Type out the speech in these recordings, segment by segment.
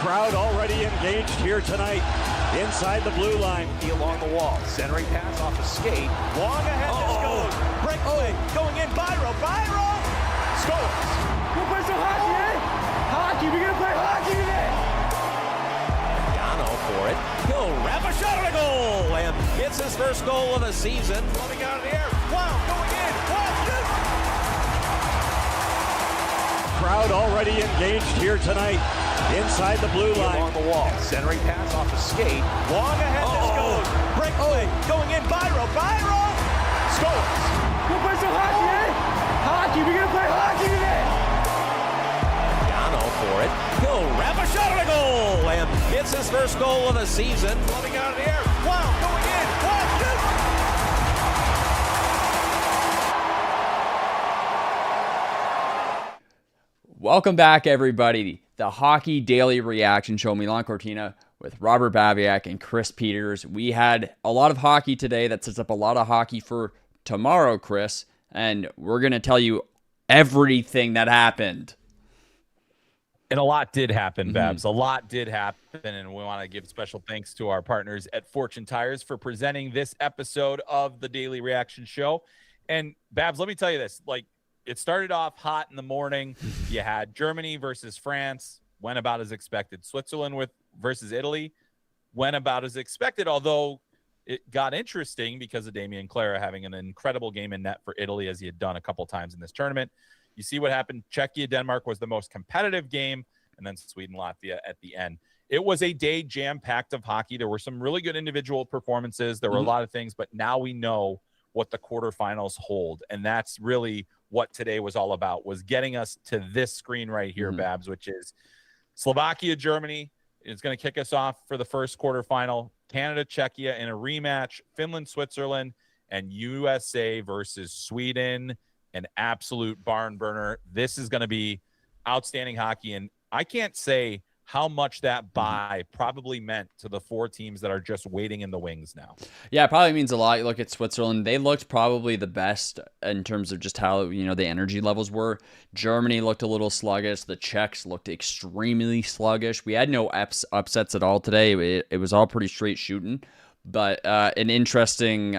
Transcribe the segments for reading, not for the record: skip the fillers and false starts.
Crowd already engaged here tonight inside the blue line. Along the wall, centering pass off a skate. Long ahead this goes. Breakaway going in. Byro scores. We'll play some hockey, eh? Hockey, we're gonna play hockey today. Yano for it. He'll wrap a shot on a goal and gets his first goal of the season. Floating out of the air. Wow, going in. Wow, good. Crowd already engaged here tonight inside the blue line. Along the wall, centering pass off a skate. Long ahead this goes. Breakaway going in. Byro scores. We'll play some hockey, eh? Hockey, we're gonna play hockey today. Yano for it. He'll wrap a shot on a goal and gets his first goal of the season. Floating out of the air. Wow, going in. Wow, good. Welcome back, everybody. The Hockey Daily Reaction Show, Milan-Cortina, with Robert Babiak and Chris Peters. We had a lot of hockey today that sets up a lot of hockey for tomorrow, Chris, and we're going to tell you everything that happened. And a lot did happen, Babs. A lot did happen, and we want to give special thanks to our partners at Fortune Tires for presenting this episode of the Daily Reaction Show. And, Babs, let me tell you this. It started off hot in the morning. You had Germany versus France, went about as expected. Switzerland versus Italy, went about as expected, although it got interesting because of Damian Clara having an incredible game in net for Italy, as he had done a couple times in this tournament. You see what happened. Czechia, Denmark was the most competitive game, and then Sweden, Latvia at the end. It was a day jam-packed of hockey. There were some really good individual performances. There were a lot of things, but now we know what the quarterfinals hold, and that's really what today was all about, was getting us to this screen right here, Babs, which is Slovakia, Germany. It's going to kick us off for the first quarterfinal. Canada, Czechia in a rematch. Finland, Switzerland, and USA versus Sweden. An absolute barn burner. This is going to be outstanding hockey, and I can't say how much that bye probably meant to the four teams that are just waiting in the wings now. Yeah, it probably means a lot. You look at Switzerland, they looked probably the best in terms of just how, the energy levels were. Germany looked a little sluggish. The Czechs looked extremely sluggish. We had no upsets at all today. It was all pretty straight shooting. But an interesting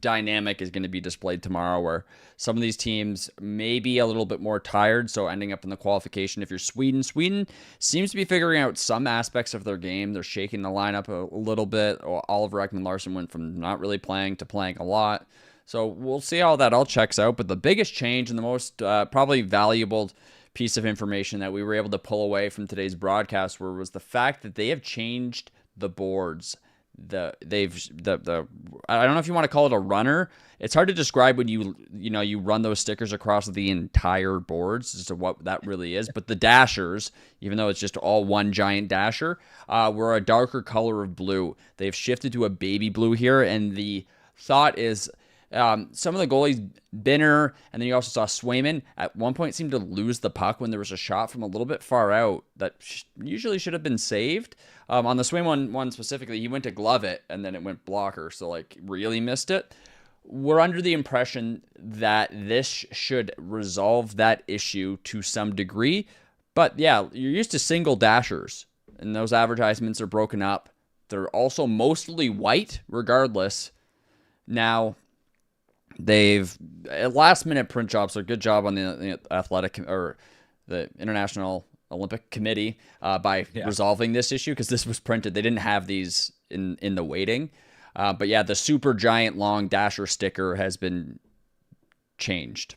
dynamic is going to be displayed tomorrow, where some of these teams may be a little bit more tired, so ending up in the qualification. If you're Sweden seems to be figuring out some aspects of their game. They're shaking the lineup a little bit. Oliver Ekman-Larsson went from not really playing to playing a lot. So we'll see how that all checks out. But the biggest change and the most probably valuable piece of information that we were able to pull away from today's broadcast was the fact that they have changed the boards. I don't know if you want to call it a runner. It's hard to describe when you run those stickers across the entire boards as to what that really is. But the dashers, even though it's just all one giant dasher, were a darker color of blue. They've shifted to a baby blue here, and the thought is some of the goalies, Binner, and then you also saw Swayman, at one point seemed to lose the puck when there was a shot from a little bit far out that usually should have been saved. On the Swayman one specifically, he went to glove it, and then it went blocker, so really missed it. We're under the impression that this should resolve that issue to some degree. But yeah, you're used to single dashers, and those advertisements are broken up. They're also mostly white, regardless. Now, they've last minute print jobs, so good job on the athletic or the International Olympic Committee by resolving this issue, because this was printed. They didn't have these in the waiting. But yeah, the super giant long dasher sticker has been changed.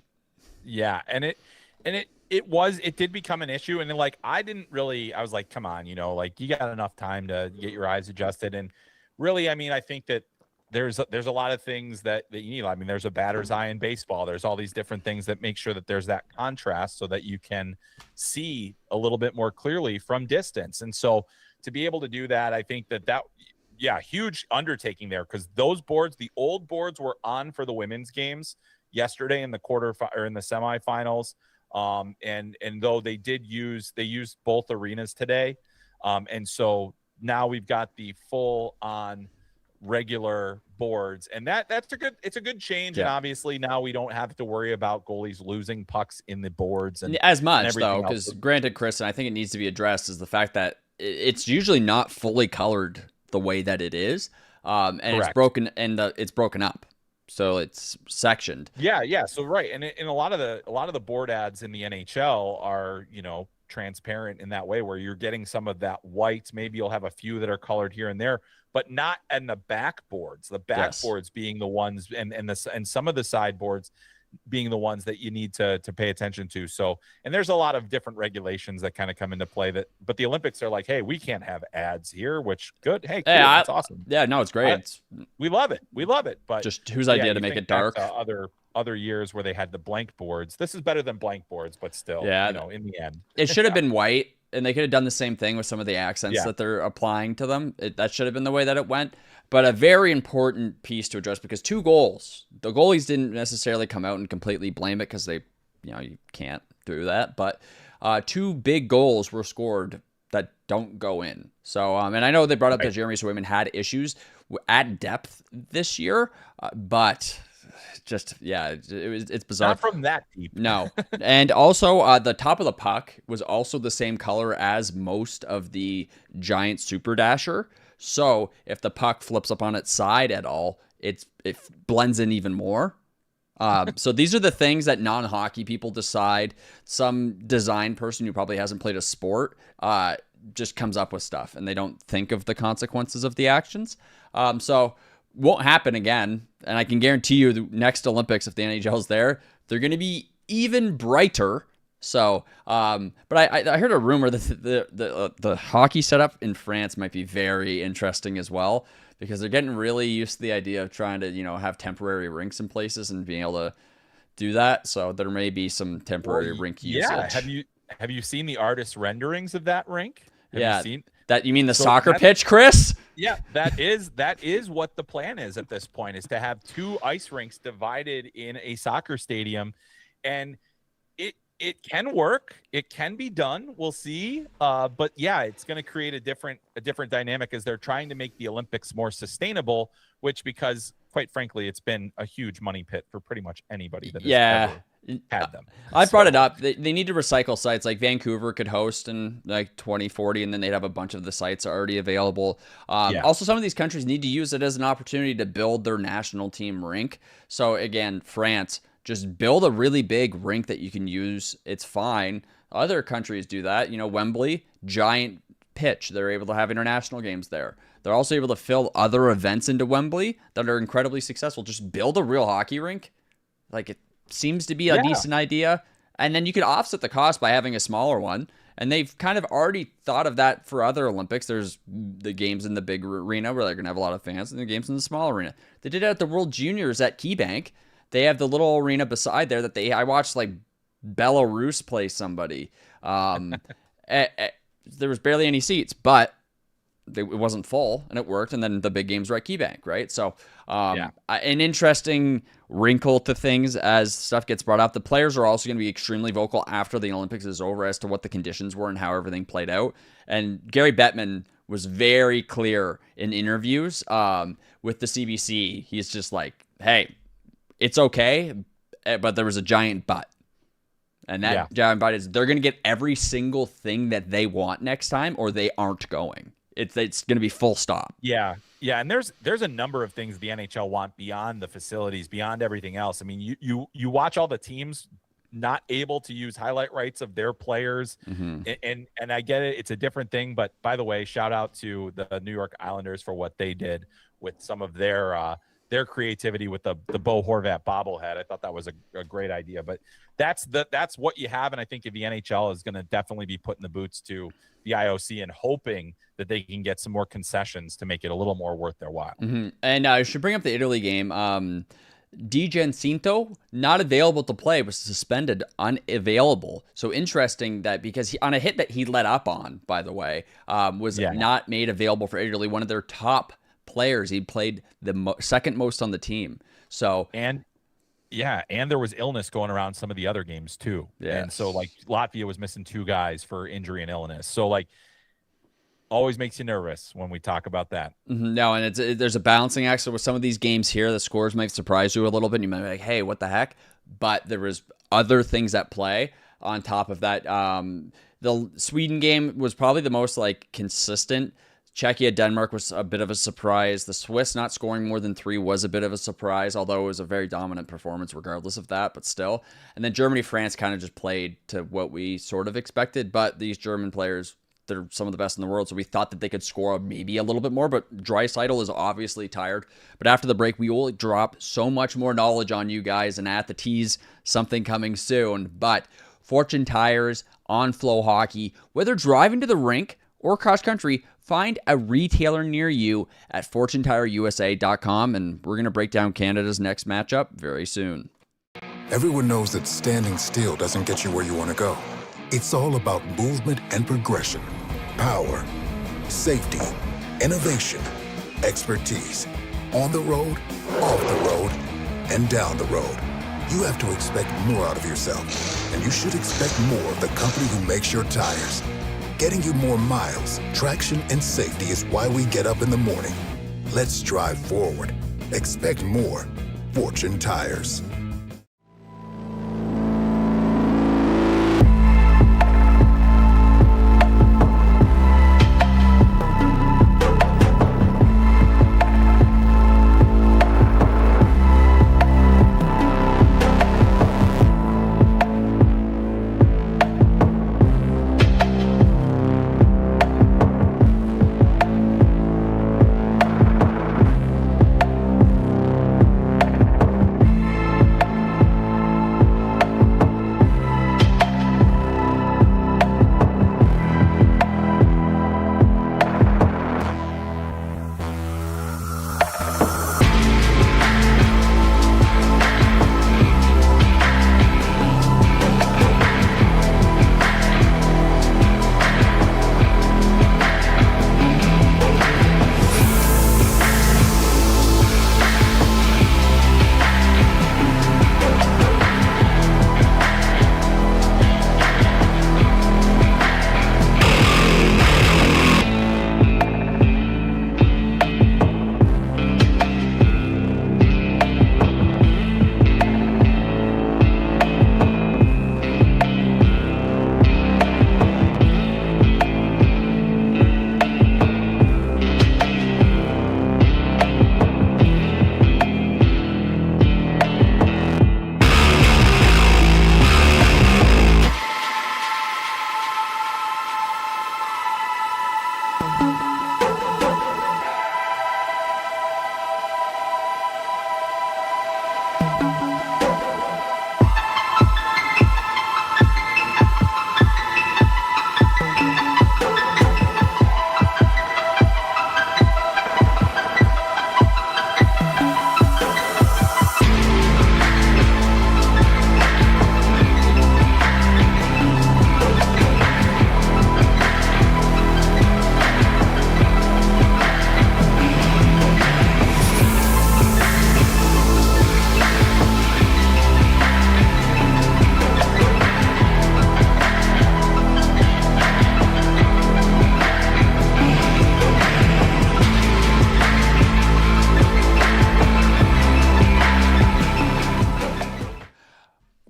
Yeah, and it did become an issue, and then I was like, come on, you got enough time to get your eyes adjusted. And really, I think that there's a lot of things that you need. There's a batter's eye in baseball. There's all these different things that make sure that there's that contrast so that you can see a little bit more clearly from distance. And so to be able to do that, I think that huge undertaking there, because those boards, the old boards, were on for the women's games yesterday in the in the semifinals. And though they used both arenas today. And so now we've got the full on regular boards, and it's a good change. And obviously now we don't have to worry about goalies losing pucks in the boards and as much, though, because granted, Chris, and I think it needs to be addressed, is the fact that it's usually not fully colored the way that it is. And Correct. it's broken up. So it's sectioned. Yeah. So right, and a lot of the board ads in the NHL are transparent in that way, where you're getting some of that white. Maybe you'll have a few that are colored here and there, but not in the backboards. The backboards being the ones, and some of the sideboards being the ones that you need to pay attention to. So, and there's a lot of different regulations that kind of come into play but the Olympics are like, hey, we can't have ads here, which good. Hey, cool, that's awesome. Yeah, no, it's great. We love it. But just whose idea to make it dark? Other years where they had the blank boards. This is better than blank boards, but still, in the end, it should have been white, and they could have done the same thing with some of the accents that they're applying to them. That should have been the way that it went. But a very important piece to address, because 2 goals, the goalies didn't necessarily come out and completely blame it, because they, you can't do that. But 2 big goals were scored that don't go in. So, and I know they brought up that Jeremy Swayman had issues at depth this year, but just, it's bizarre. Not from that deep. No. And also, the top of the puck was also the same color as most of the giant Super Dasher. So if the puck flips up on its side at all, it blends in even more. So these are the things that non-hockey people decide. Some design person who probably hasn't played a sport just comes up with stuff, and they don't think of the consequences of the actions. So won't happen again. And I can guarantee you the next Olympics, if the NHL's there, they're going to be even brighter. So, but I heard a rumor that the hockey setup in France might be very interesting as well, because they're getting really used to the idea of trying to, have temporary rinks in places and being able to do that. So there may be some temporary rink usage. Yeah. Have you seen the artist renderings of that rink? Have you seen that? You mean the soccer pitch, Chris? Yeah, that is what the plan is at this point, is to have 2 ice rinks divided in a soccer stadium, and it can work. It can be done. We'll see. But yeah, it's going to create a different dynamic as they're trying to make the Olympics more sustainable, which, because quite frankly, it's been a huge money pit for pretty much anybody that has ever had them. I brought it up. They need to recycle sites. Like Vancouver could host in like 2040, and then they'd have a bunch of the sites already available. Also, some of these countries need to use it as an opportunity to build their national team rink. So again, France, just build a really big rink that you can use. It's fine. Other countries do that. Wembley, giant pitch. They're able to have international games there. They're also able to fill other events into Wembley that are incredibly successful. Just build a real hockey rink. Like, it seems to be a decent idea. And then you could offset the cost by having a smaller one. And they've kind of already thought of that for other Olympics. There's the games in the big arena where they're going to have a lot of fans, and the games in the small arena. They did it at the World Juniors at KeyBank. They have the little arena beside there that I watched like Belarus play somebody. There was barely any seats, but it wasn't full, and it worked. And then the big games were at KeyBank, right? So an interesting wrinkle to things as stuff gets brought up. The players are also going to be extremely vocal after the Olympics is over as to what the conditions were and how everything played out. And Gary Bettman was very clear in interviews with the CBC. He's just like, hey, it's okay, but there was a giant but. And that giant but is they're going to get every single thing that they want next time, or they aren't going. It's going to be full stop. Yeah. And there's a number of things the NHL want beyond the facilities, beyond everything else. I mean, you watch all the teams not able to use highlight rights of their players, and I get it. It's a different thing. But by the way, shout out to the New York Islanders for what they did with some of their creativity with the Bo Horvat bobblehead. I thought that was a great idea, but that's what you have. And I think if the NHL is going to definitely be putting the boots to the IOC and hoping that they can get some more concessions to make it a little more worth their while. And I should bring up the Italy game. Di Giancinto, not available to play, was suspended, unavailable. So interesting that because on a hit that he let up on, by the way, was not made available for Italy, one of their top players. He played the second most on the team. So and there was illness going around some of the other games too. And so like Latvia was missing 2 guys for injury and illness. So like always makes you nervous when we talk about that. No, and there's a balancing act. So with some of these games here, the scores might surprise you a little bit. You might be like, hey, what the heck? But there was other things at play on top of that. The Sweden game was probably the most like consistent. Czechia, Denmark was a bit of a surprise. The Swiss not scoring more than 3 was a bit of a surprise, although it was a very dominant performance regardless of that, but still. And then Germany, France kind of just played to what we sort of expected, but these German players, they're some of the best in the world, so we thought that they could score maybe a little bit more, but Draisaitl is obviously tired. But after the break, we will drop so much more knowledge on you guys, and at the tease, something coming soon. But Fortune Tires on FloHockey, whether driving to the rink or cross country, find a retailer near you at fortunetireusa.com, and we're going to break down Canada's next matchup very soon. Everyone knows that standing still doesn't get you where you want to go. It's all about movement and progression, power, safety, innovation, expertise. On the road, off the road, and down the road. You have to expect more out of yourself, and you should expect more of the company who makes your tires. Getting you more miles, traction, and safety is why we get up in the morning. Let's drive forward. Expect more. Fortune Tires.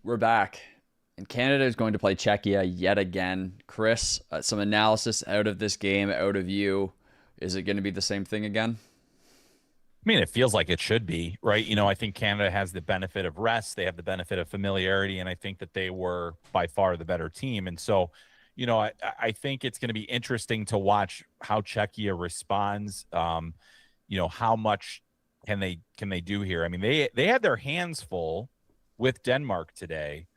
We're back, and Canada is going to play Czechia yet again. Chris, some analysis out of this game, out of you. Is it going to be the same thing again? I mean, it feels like it should be, right? You know, I think Canada has the benefit of rest. They have the benefit of familiarity, and I think that they were by far the better team. And so, you know, I think it's going to be interesting to watch how Czechia responds. You know, how much can they do here? I mean, they had their hands full with Denmark today,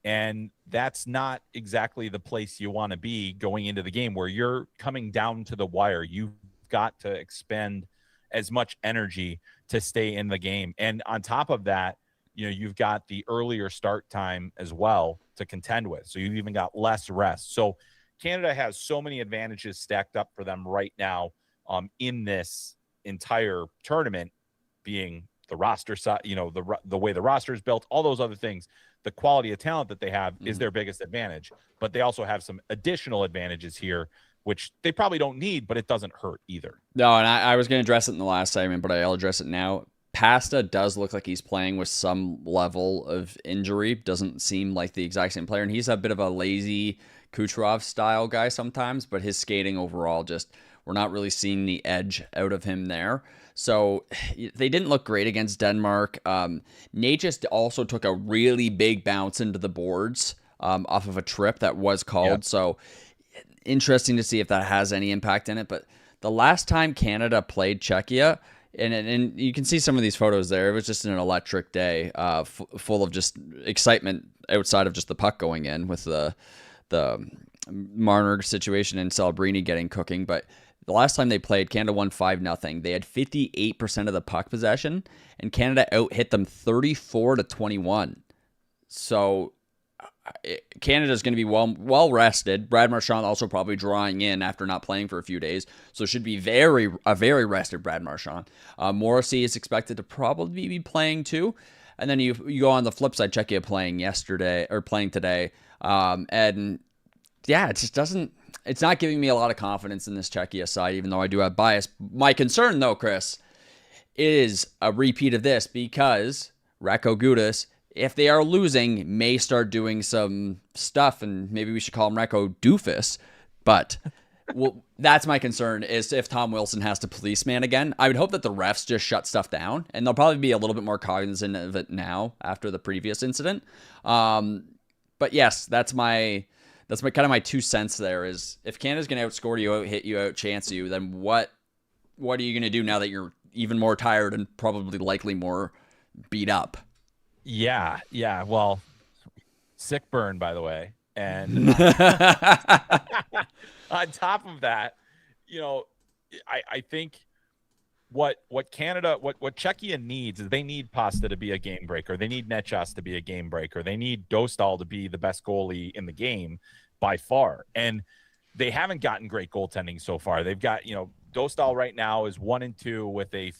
and that's not exactly the place you want to be going into the game where you're coming down to the wire. You've got to expend as much energy to stay in the game. And on top of that, you know, you've got the earlier start time as well to contend with. So you've even got less rest. So Canada has so many advantages stacked up for them right now in this entire tournament, being the roster side, you know, the way the roster is built, all those other things. The quality of talent that they have is their biggest advantage, but they also have some additional advantages here, which they probably don't need, but it doesn't hurt either. No, and I was going to address it in the last segment, but I'll address it now. Pasta does look like he's playing with some level of injury. Doesn't seem like the exact same player. And he's a bit of a lazy Kucherov style guy sometimes, but his skating overall we're not really seeing the edge out of him there. So they didn't look great against Denmark. Nate just also took a really big bounce into the boards off of a trip that was called. Yep. So interesting to see if that has any impact in it. But the last time Canada played Czechia, and you can see some of these photos there, it was just an electric day, full of just excitement outside of just the puck going in with the Marner situation and Celebrini getting cooking. But the last time they played, Canada won 5-0. They had 58% of the puck possession, and Canada out-hit them 34-21. So Canada's going to be well rested. Brad Marchand also probably drawing in after not playing for a few days, so it should be a very rested Brad Marchand. Morrissey is expected to probably be playing too, and then you go on the flip side. Czechia playing today, and yeah, it just doesn't. It's not giving me a lot of confidence in this Czechia side, even though I do have bias. My concern, though, Chris, is a repeat of this because Radko Gudas, if they are losing, may start doing some stuff, and maybe we should call him Radko Doofus. But that's my concern, is if Tom Wilson has to policeman again. I would hope that the refs just shut stuff down, and they'll probably be a little bit more cognizant of it now after the previous incident. But yes, that's my kind of my 2 cents there, is if Canada's going to outscore you, out-hit you, out-chance you, then what are you going to do now that you're even more tired and probably likely more beat up? Yeah. Well, sick burn, by the way. And on top of that, I think what Czechia needs is they need Pasta to be a game breaker. They need Nechas to be a game breaker. They need Dostal to be the best goalie in the game by far. And they haven't gotten great goaltending so far. They've got, Dostal right now is 1-2 with an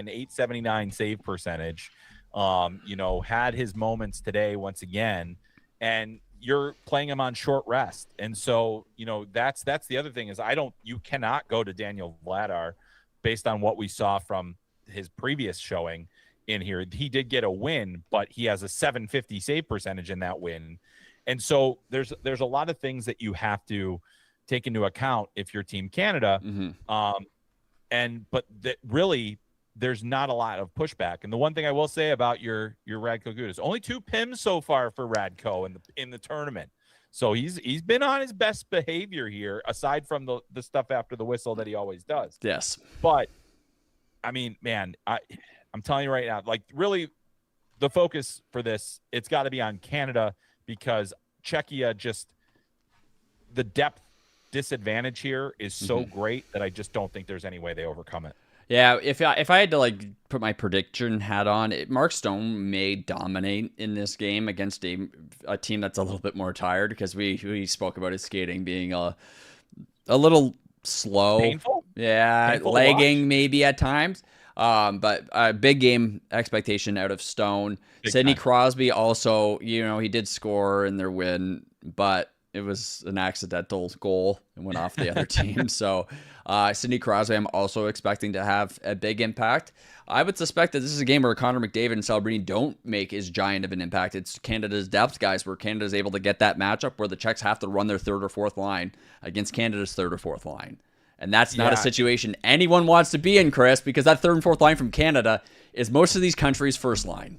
879 save percentage. Had his moments today once again, and you're playing him on short rest. And so, that's the other thing is you cannot go to Daniel Vladar based on what we saw from his previous showing in here. He did get a win, but he has a 750 save percentage in that win. And so there's a lot of things that you have to take into account if you're Team Canada. Mm-hmm. But really, there's not a lot of pushback. And the one thing I will say about your Radko Gudas, only 2 PIMs so far for Radko in the tournament. So he's been on his best behavior here, aside from the stuff after the whistle that he always does. Yes. But I mean, man, I'm telling you right now, like really the focus for this, it's got to be on Canada, because Czechia the depth disadvantage here is so great that I just don't think there's any way they overcome it. Yeah, if I had to put my prediction hat on, Mark Stone may dominate in this game against a team that's a little bit more tired, because we spoke about his skating being a little slow. Painful? Yeah, Painful lagging maybe at times. But a big game expectation out of Stone. Sidney Crosby also, he did score in their win, but it was an accidental goal and went off the other team. So Sidney Crosby, I'm also expecting to have a big impact. I would suspect that this is a game where Connor McDavid and Celebrini don't make as giant of an impact. It's Canada's depth guys, where Canada's able to get that matchup where the Czechs have to run their third or fourth line against Canada's third or fourth line. And that's not a situation anyone wants to be in, Chris, because that third and fourth line from Canada is most of these countries' first line.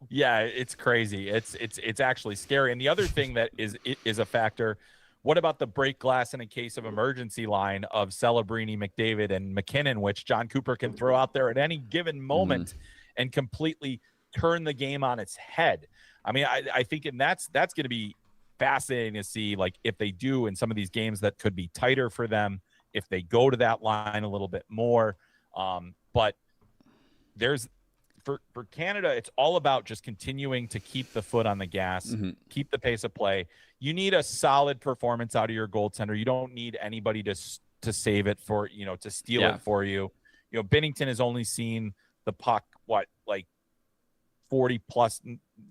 Yeah, it's crazy. It's actually scary. And the other thing that is a factor, what about the break glass in a case of emergency line of Celebrini, McDavid, and McKinnon, which John Cooper can throw out there at any given moment and completely turn the game on its head? I mean, I think that's going to be fascinating to see, if they do in some of these games that could be tighter for them, if they go to that line a little bit more. But for Canada, it's all about just continuing to keep the foot on the gas, keep the pace of play. You need a solid performance out of your goaltender. You don't need anybody to save it for, to steal it for you. Binnington has only seen the puck, 40 plus,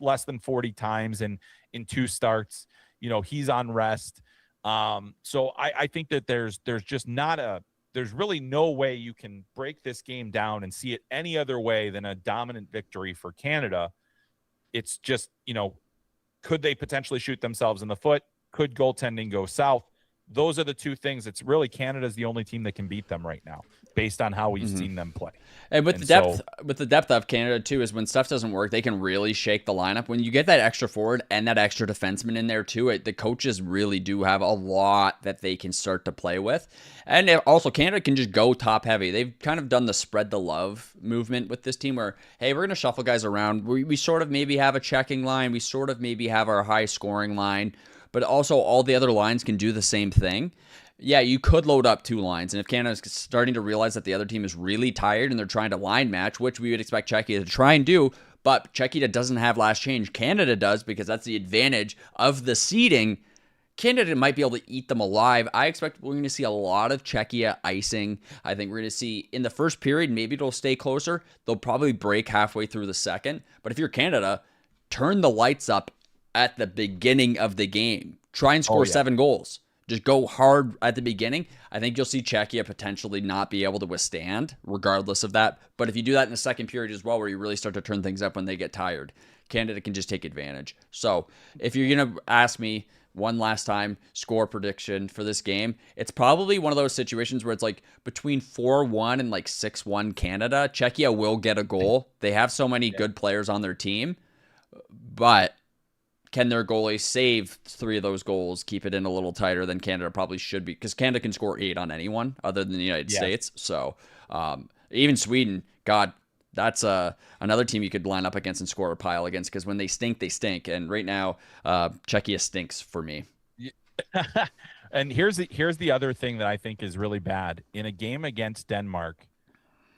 less than 40 times in 2 starts. He's on rest. So I think that there's just not a there's really no way you can break this game down and see it any other way than a dominant victory for Canada. It's just, could they potentially shoot themselves in the foot? Could goaltending go south? Those are the two things. It's really Canada's the only team that can beat them right now, based on how we've seen them play. And with the depth of Canada too, is when stuff doesn't work, they can really shake the lineup. When you get that extra forward and that extra defenseman in there too, the coaches really do have a lot that they can start to play with. And also Canada can just go top heavy. They've kind of done the spread the love movement with this team where, hey, we're going to shuffle guys around. We sort of maybe have a checking line. We sort of maybe have our high scoring line. But also all the other lines can do the same thing. Yeah, you could load up 2 lines. And if Canada's starting to realize that the other team is really tired and they're trying to line match, which we would expect Czechia to try and do, but Czechia doesn't have last change. Canada does, because that's the advantage of the seeding. Canada might be able to eat them alive. I expect we're going to see a lot of Czechia icing. I think we're going to see in the first period, maybe it'll stay closer. They'll probably break halfway through the second. But if you're Canada, turn the lights up at the beginning of the game. Try and score 7 goals. Just go hard at the beginning. I think you'll see Czechia potentially not be able to withstand regardless of that. But if you do that in the second period as well, where you really start to turn things up when they get tired, Canada can just take advantage. So if you're going to ask me one last time, score prediction for this game, it's probably one of those situations where it's like between 4-1 and like 6-1 Canada. Czechia will get a goal. They have so many good players on their team, but can their goalie save 3 of those goals, keep it in a little tighter than Canada probably should be? Because Canada can score 8 on anyone other than the United States. So even Sweden, God, that's another team you could line up against and score a pile against, because when they stink, they stink. And right now, Czechia stinks for me. And here's the other thing that I think is really bad. In a game against Denmark,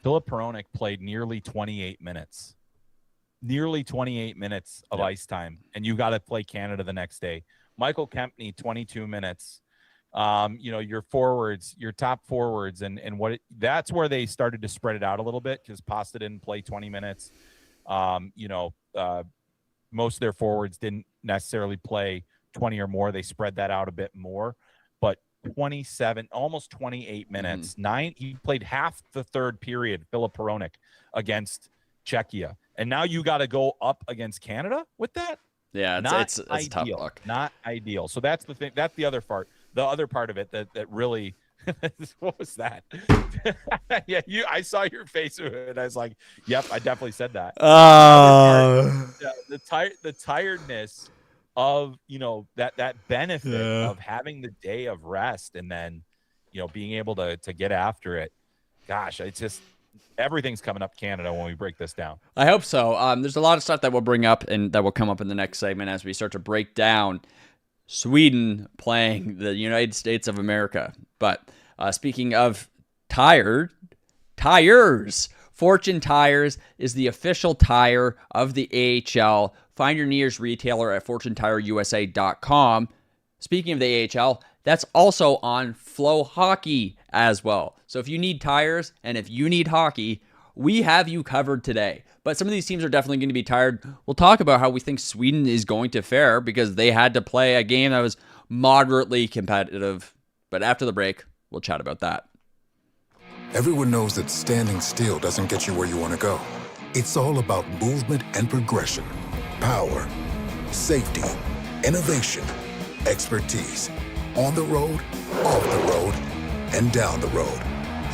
Filip Hronek played nearly 28 minutes. Nearly 28 minutes of ice time, and you got to play Canada the next day. Michael Kempney, 22 minutes. Your forwards, your top forwards, and that's where they started to spread it out a little bit, because Pasta didn't play 20 minutes. Most of their forwards didn't necessarily play 20 or more. They spread that out a bit more, but 27, almost 28 minutes. He played half the third period, Filip Hronek, against Czechia. And now you got to go up against Canada with that? Yeah, it's a tough look. Not ideal. So that's the thing. That's the other part. The other part of it that really what was that? Yeah, I saw your face and I was like, yep, I definitely said that. The tiredness of, that benefit of having the day of rest and then, being able to get after it. Gosh, it's just everything's coming up Canada when we break this down. I hope so. There's a lot of stuff that we'll bring up and that will come up in the next segment as we start to break down Sweden playing the United States of America. But speaking of tires, Fortune Tires is the official tire of the AHL. Find your nearest retailer at FortuneTireUSA.com. Speaking of the AHL, that's also on FloHockey as well. So if you need tires and if you need hockey, we have you covered today. But some of these teams are definitely going to be tired. We'll talk about how we think Sweden is going to fare because they had to play a game that was moderately competitive. But after the break, we'll chat about that. Everyone knows that standing still doesn't get you where you want to go. It's all about movement and progression, power, safety, innovation, expertise. On the road, off the road, and down the road.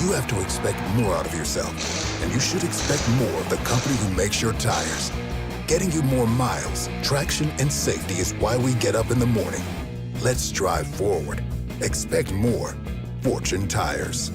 You have to expect more out of yourself, and you should expect more of the company who makes your tires. Getting you more miles, traction, and safety is why we get up in the morning. Let's drive forward. Expect more. Fortune Tires.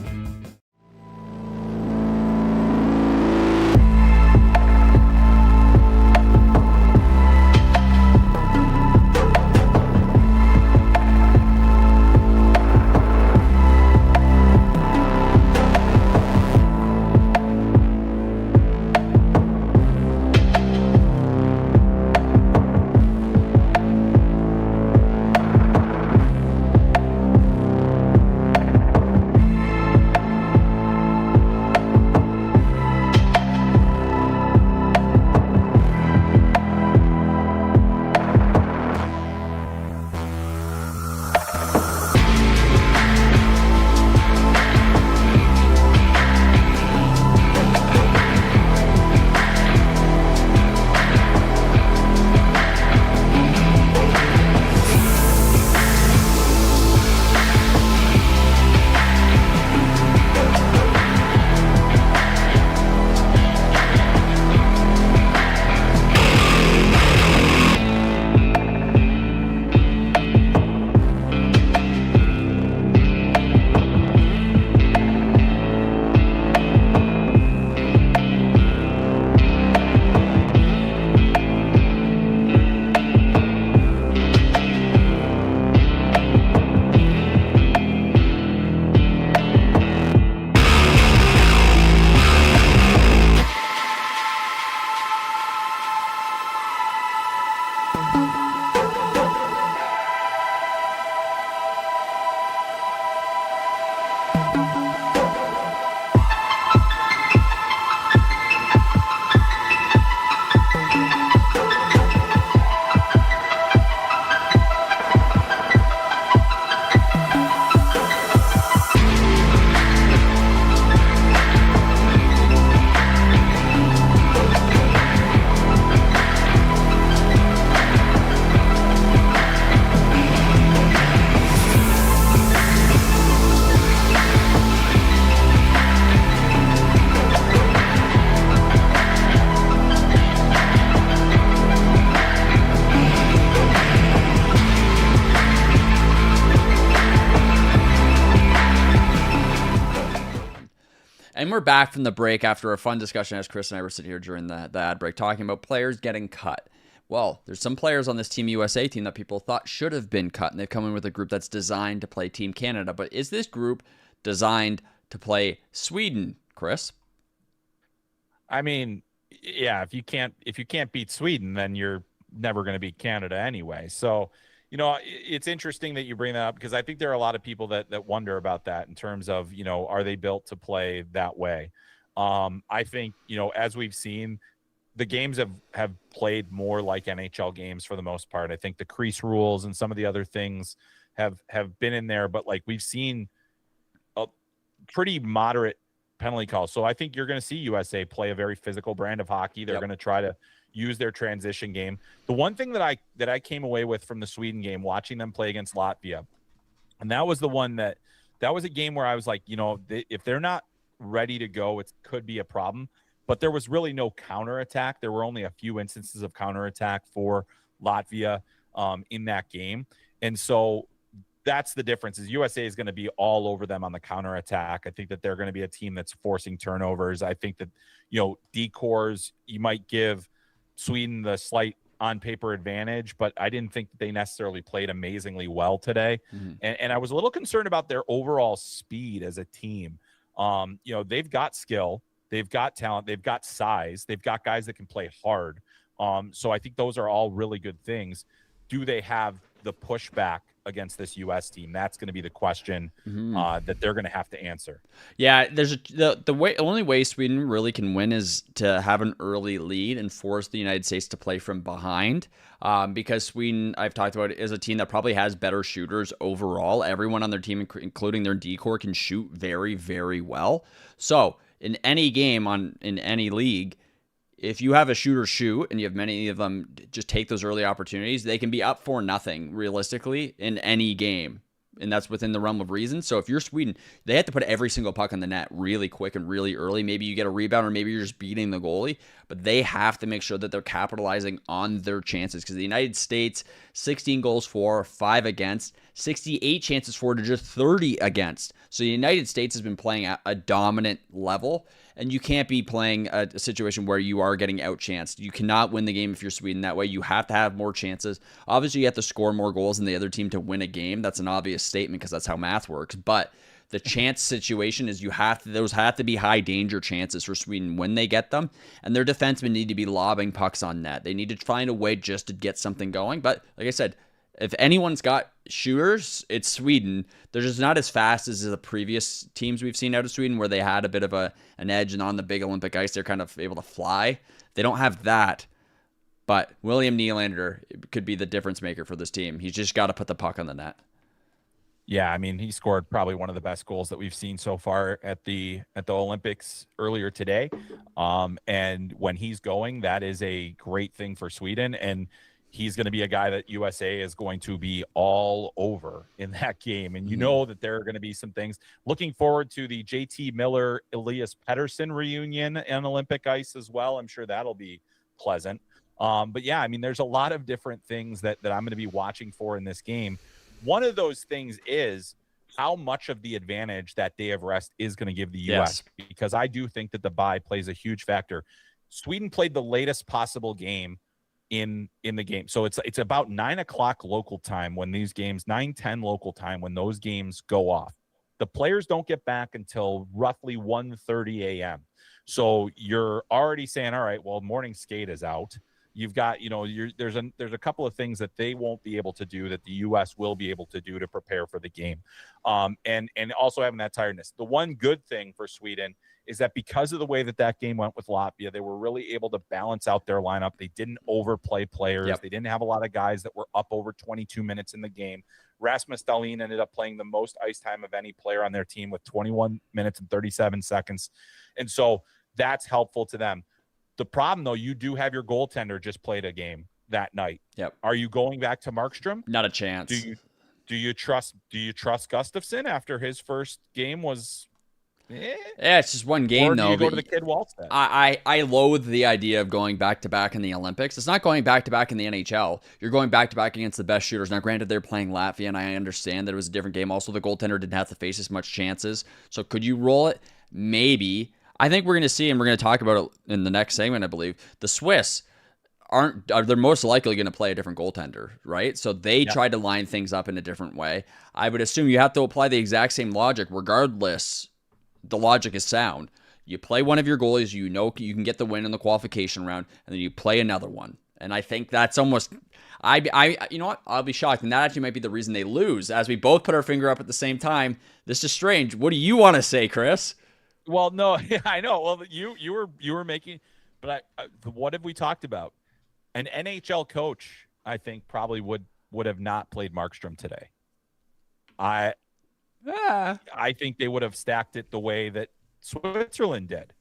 And we're back from the break after a fun discussion as Chris and I were sitting here during the ad break talking about players getting cut. Well, there's some players on this Team USA team that people thought should have been cut, and they've come in with a group that's designed to play Team Canada. But is this group designed to play Sweden, Chris? I mean, yeah, if you can't beat Sweden, then you're never going to beat Canada anyway. So, it's interesting that you bring that up because I think there are a lot of people that wonder about that in terms of, are they built to play that way? I think, as we've seen, the games have played more like NHL games for the most part. I think the crease rules and some of the other things have been in there, but like we've seen a pretty moderate penalty calls. So I think you're going to see USA play a very physical brand of hockey. They're going to try to use their transition game. The one thing that I came away with from the Sweden game, watching them play against Latvia, and that was the one that was a game where I was like, if they're not ready to go, it could be a problem. But there was really no counterattack. There were only a few instances of counterattack for Latvia in that game. And so that's the difference is USA is going to be all over them on the counterattack. I think that they're going to be a team that's forcing turnovers. I think that, decors, you might give Sweden the slight on paper advantage, but I didn't think that they necessarily played amazingly well today. Mm-hmm. And I was a little concerned about their overall speed as a team. They've got skill. They've got talent. They've got size. They've got guys that can play hard. So I think those are all really good things. Do they have the pushback against this U.S. team? That's going to be the question that they're going to have to answer. Yeah, there's the only way Sweden really can win is to have an early lead and force the United States to play from behind. Because Sweden, I've talked about, is a team that probably has better shooters overall. Everyone on their team, including their decor, can shoot very, very well. So in any game in any league, if you have a shooter shoot and you have many of them just take those early opportunities, they can be up 4-0 realistically in any game. And that's within the realm of reason. So if you're Sweden, they have to put every single puck on the net really quick and really early. Maybe you get a rebound or maybe you're just beating the goalie, but they have to make sure that they're capitalizing on their chances because the United States, 16 goals for, 5 against, 68 chances for to just 30 against. So the United States has been playing at a dominant level, and you can't be playing a situation where you are getting outchanced. You cannot win the game if you're Sweden that way. You have to have more chances. Obviously, you have to score more goals than the other team to win a game. That's an obvious statement because that's how math works. But the chance situation is those have to be high danger chances for Sweden when they get them. And their defensemen need to be lobbing pucks on net. They need to find a way just to get something going. But like I said, if anyone's got shooters, it's Sweden. They're just not as fast as the previous teams we've seen out of Sweden where they had a bit of an edge, and on the big Olympic ice, they're kind of able to fly. They don't have that, but William Nylander could be the difference maker for this team. He's just got to put the puck on the net. Yeah, I mean, he scored probably one of the best goals that we've seen so far at the Olympics earlier today. And when he's going, that is a great thing for Sweden. And he's going to be a guy that USA is going to be all over in that game. And you know that there are going to be some things. Looking forward to the JT Miller, Elias Pettersson reunion on Olympic ice as well. I'm sure that'll be pleasant. But yeah, I mean, there's a lot of different things that I'm going to be watching for in this game. One of those things is how much of the advantage that day of rest is going to give the U.S. Because I do think that the bye plays a huge factor. Sweden played the latest possible game in the game. So it's about 9:00 local time when these games, 9:10 local time when those games go off. The players don't get back until roughly 1:30 a.m. So you're already saying, all right, well, morning skate is out. You've got, there's a couple of things that they won't be able to do that the U.S. will be able to do to prepare for the game. And also having that tiredness. The one good thing for Sweden is that because of the way that game went with Latvia, they were really able to balance out their lineup. They didn't overplay players. Yep. They didn't have a lot of guys that were up over 22 minutes in the game. Rasmus Dahlin ended up playing the most ice time of any player on their team with 21 minutes and 37 seconds. And so that's helpful to them. The problem, though, you do have your goaltender just played a game that night. Yep. Are you going back to Markstrom? Not a chance. Do you trust Gustafsson after his first game was? Yeah, it's just one game, or do though. You go to the kid Wallstead? I loathe the idea of going back-to-back in the Olympics. It's not going back-to-back in the NHL. You're going back-to-back against the best shooters. Now, granted, they're playing Latvia, and I understand that it was a different game. Also, the goaltender didn't have to face as much chances. So could you roll it? maybe. I think we're going to see, and we're going to talk about it in the next segment, I believe, the Swiss they're most likely going to play a different goaltender, right? So they tried to line things up in a different way. I would assume you have to apply the exact same logic regardless. The logic is sound. You play one of your goalies, you know you can get the win in the qualification round, and then you play another one. And I think that's almost, you know what? I'll be shocked, and that actually might be the reason they lose. As we both put our finger up at the same time, this is strange. What do you want to say, Chris? Well, no, I know. Well, you were making, but what have we talked about? An NHL coach, I think, probably would have not played Markstrom today. I think they would have stacked it the way that Switzerland did.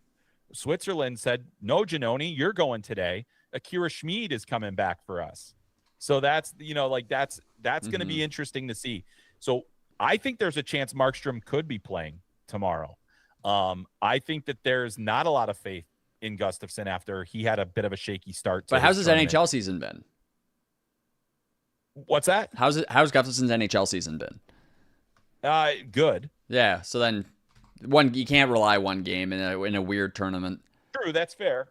Switzerland said, "No, Giannoni, you're going today. Akira Schmid is coming back for us." So that's going to be interesting to see. So I think there's a chance Markstrom could be playing tomorrow. I think that there's not a lot of faith in Gustafsson after he had a bit of a shaky start. But how's his NHL season been? What's that? How's Gustafsson's NHL season been? Good. Yeah. So then you can't rely one game in a weird tournament. True. That's fair.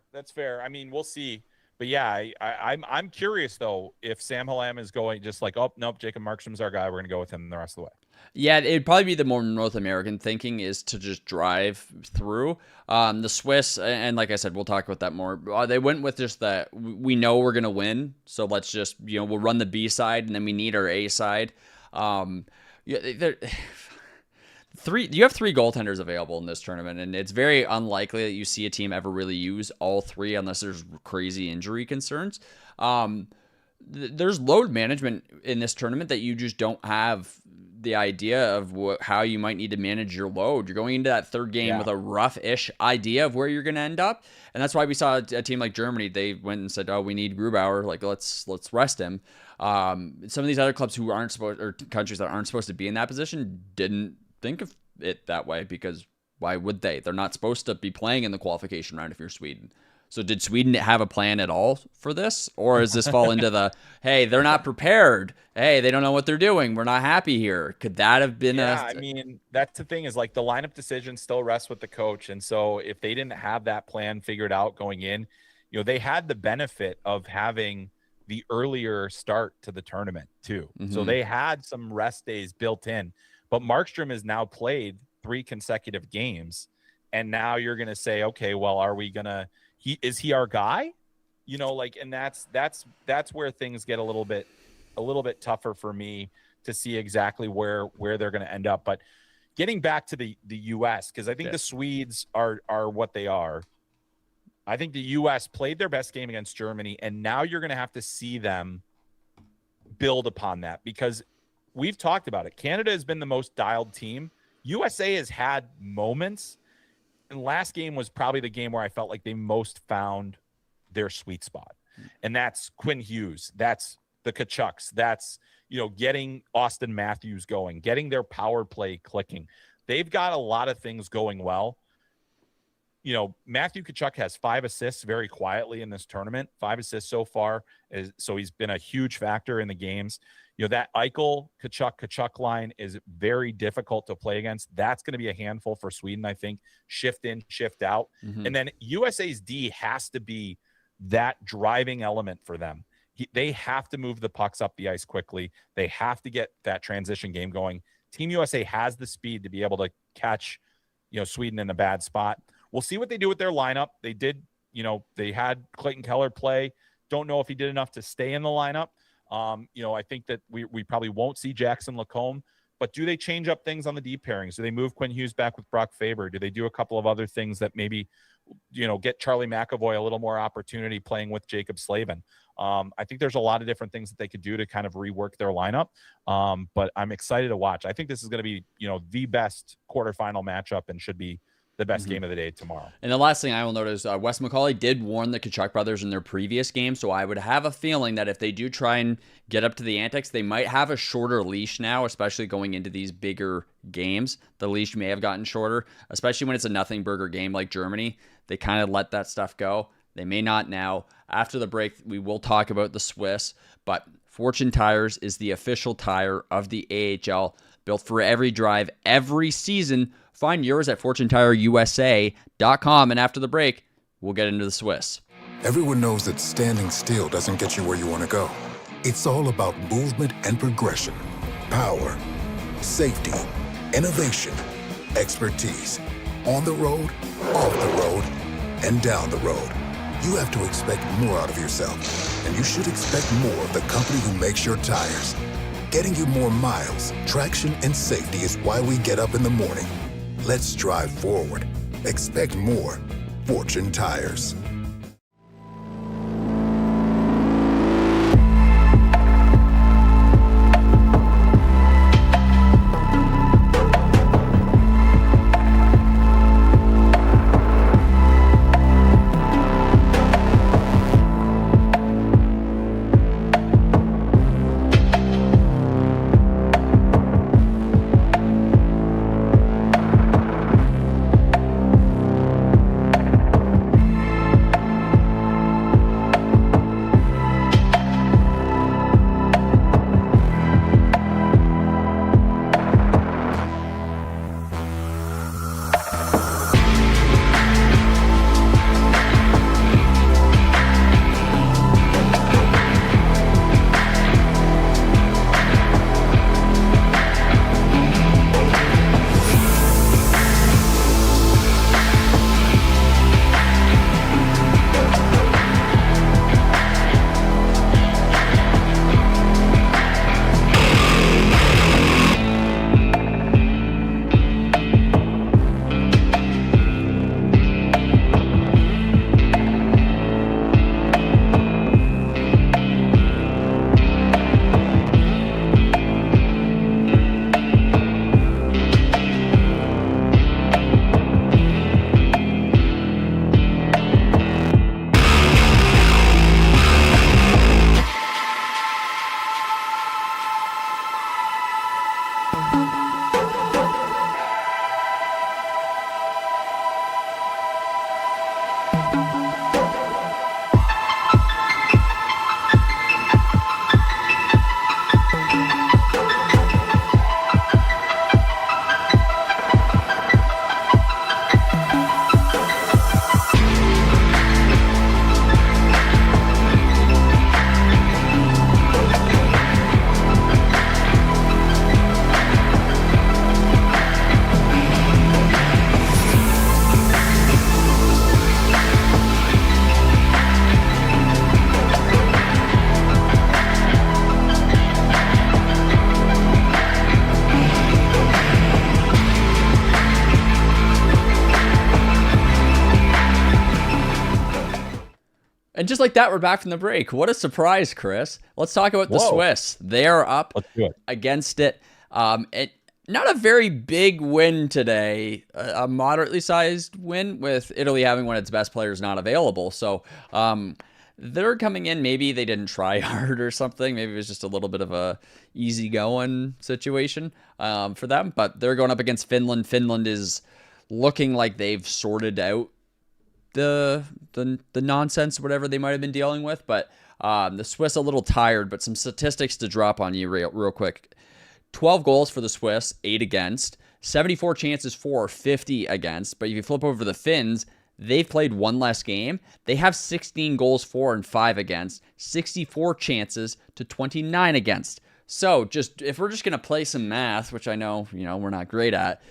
I mean, we'll see. But yeah, I'm curious though if Sam Hallam is going just like, oh nope, Jacob Markstrom's our guy. We're gonna go with him the rest of the way. Yeah, it'd probably be the more North American thinking is to just drive through. The Swiss, and like I said, we'll talk about that more. They went with just that we know we're gonna win, so let's just we'll run the B side, and then we need our A side. You have three goaltenders available in this tournament, and it's very unlikely that you see a team ever really use all three unless there's crazy injury concerns. There's load management in this tournament that you just don't have the idea of how you might need to manage your load. You're going into that third game with a rough-ish idea of where you're going to end up, and that's why we saw a team like Germany. They went and said, "Oh, we need Grubauer. Like, let's rest him." Some of these other clubs who aren't supposed, or countries that aren't supposed to be in that position, didn't think of it that way because why would they? They're not supposed to be playing in the qualification round if you're Sweden. So did Sweden have a plan at all for this? Or does this fall into the, hey, they're not prepared. Hey, they don't know what they're doing. We're not happy here. Could that have been I mean, that's the thing is like the lineup decision still rests with the coach. And so if they didn't have that plan figured out going in, they had the benefit of having the earlier start to the tournament too. Mm-hmm. So they had some rest days built in. But Markstrom has now played 3 consecutive games. And now you're going to say, okay, well, are we going to, is he our guy? And that's where things get a little bit tougher for me to see exactly where they're going to end up. But getting back to the US, because I think the Swedes are what they are. I think the US played their best game against Germany, and now you're going to have to see them build upon that because we've talked about it. Canada has been the most dialed team. USA has had moments. And last game was probably the game where I felt like they most found their sweet spot. And that's Quinn Hughes. That's the Kachucks. That's, getting Austin Matthews going, getting their power play clicking. They've got a lot of things going well. Matthew Tkachuk has 5 assists very quietly in this tournament, 5 assists so far. So he's been a huge factor in the games. That Eichel, Tkachuk line is very difficult to play against. That's going to be a handful for Sweden, I think. Shift in, shift out. Mm-hmm. And then USA's D has to be that driving element for them. They have to move the pucks up the ice quickly. They have to get that transition game going. Team USA has the speed to be able to catch, Sweden in a bad spot. We'll see what they do with their lineup. They did, they had Clayton Keller play. Don't know if he did enough to stay in the lineup. I think that we probably won't see Jackson Lacombe, but do they change up things on the deep pairings? Do they move Quinn Hughes back with Brock Faber? Do they do a couple of other things that maybe, get Charlie McAvoy a little more opportunity playing with Jacob Slavin? I think there's a lot of different things that they could do to kind of rework their lineup. But I'm excited to watch. I think this is going to be, the best quarterfinal matchup and should be the best game of the day tomorrow. And the last thing I will note is Wes McCauley did warn the Tkachuk brothers in their previous game, so I would have a feeling that if they do try and get up to the antics, they might have a shorter leash now, especially going into these bigger games. The leash may have gotten shorter, especially when it's a nothing burger game like Germany. They kind of let that stuff go. They may not now. After the break, we will talk about the Swiss, but Fortune Tires is the official tire of the AHL, built for every drive, every season. Find yours at FortuneTireUSA.com. And after the break, we'll get into the Swiss. Everyone knows that standing still doesn't get you where you want to go. It's all about movement and progression, power, safety, innovation, expertise. On the road, off the road, and down the road. You have to expect more out of yourself, and you should expect more of the company who makes your tires. Getting you more miles, traction, and safety is why we get up in the morning. Let's drive forward. Expect more. Fortune Tires. And just like that, we're back from the break. What a surprise, Chris. Let's talk about the Swiss. They are up against it. Not a very big win today, a moderately sized win with Italy having one of its best players not available. So they're coming in. Maybe they didn't try hard or something. Maybe it was just a little bit of a easygoing situation for them. But they're going up against Finland. Finland is looking like they've sorted out the nonsense, whatever they might have been dealing with. But the Swiss a little tired, but some statistics to drop on you real quick. 12 goals for the Swiss, 8 against. 74 chances for, 50 against. But if you flip over the Finns, they've played one less game. They have 16 goals for and 5 against. 64 chances to 29 against. So just if we're just going to play some math, which I know, we're not great at,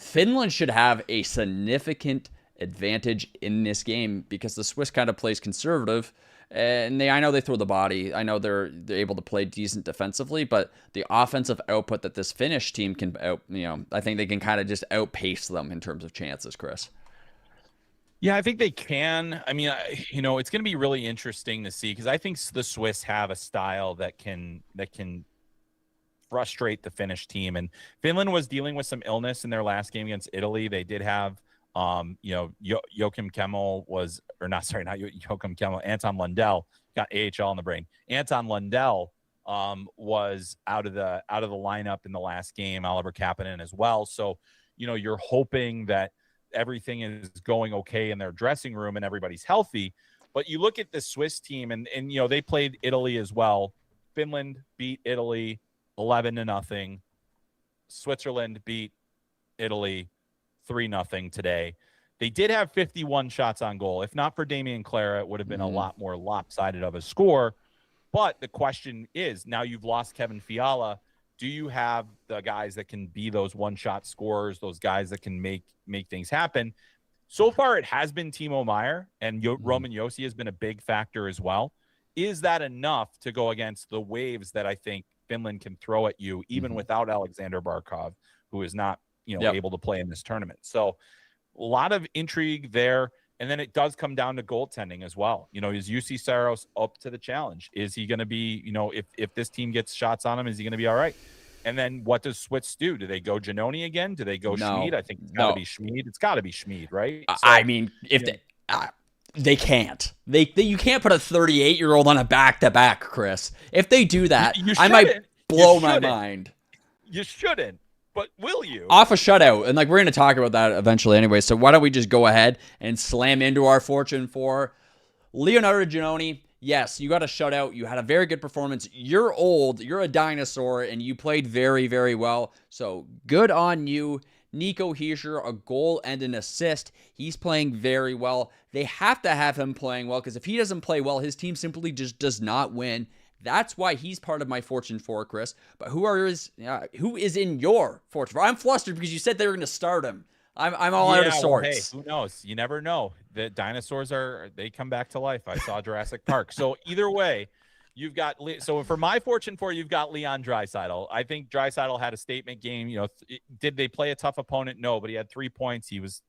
Finland should have a significant advantage in this game because the Swiss kind of plays conservative, and I know they throw the body. I know they're able to play decent defensively, but the offensive output that this Finnish team can I think they can kind of just outpace them in terms of chances, Chris. Yeah, I think they can. I mean, it's going to be really interesting to see because I think the Swiss have a style that can frustrate the Finnish team. And Finland was dealing with some illness in their last game against Italy. They did have Joachim Kemmel Anton Lundell got AHL in the brain. Anton Lundell was out of the lineup in the last game. Oliver Kapanen as well. So, you're hoping that everything is going okay in their dressing room and everybody's healthy. But you look at the Swiss team and they played Italy as well. Finland beat Italy 11-0. Switzerland beat Italy 3-0 today. They did have 51 shots on goal. If not for Damian Clara, it would have been a lot more lopsided of a score. But the question is, now you've lost Kevin Fiala. Do you have the guys that can be those one-shot scorers, those guys that can make things happen? So far, it has been Timo Meier, and Roman Josi has been a big factor as well. Is that enough to go against the waves that I think Finland can throw at you, even without Alexander Barkov, who is not able to play in this tournament? So a lot of intrigue there. And then it does come down to goaltending as well. Is UC Saros up to the challenge? Is he going to be, if this team gets shots on him, is he going to be all right? And then what does Switz do? Do they go Giannoni again? Do they go Schmid? I think it's got to be Schmid. It's got to be Schmid, right? So, I mean, if they can't. You can't put a 38-year-old on a back-to-back, Chris. If they do that, I might blow my mind. You shouldn't. But will you? Off a shutout. And we're going to talk about that eventually anyway. So why don't we just go ahead and slam into our Fortune 4. Leonardo Giannoni, yes, you got a shutout. You had a very good performance. You're old. You're a dinosaur. And you played very, very well. So good on you. Nico Hischier, a goal and an assist. He's playing very well. They have to have him playing well, because if he doesn't play well, his team simply just does not win. That's why he's part of my Fortune 4, Chris. But who is in your Fortune 4? I'm flustered because you said they were going to start him. I'm all out of sorts. Hey, who knows? You never know. The dinosaurs they come back to life. I saw Jurassic Park. So either way, you've got. So for my Fortune 4, you've got Leon Draisaitl. I think Draisaitl had a statement game. Did they play a tough opponent? No, but he had 3 points. He was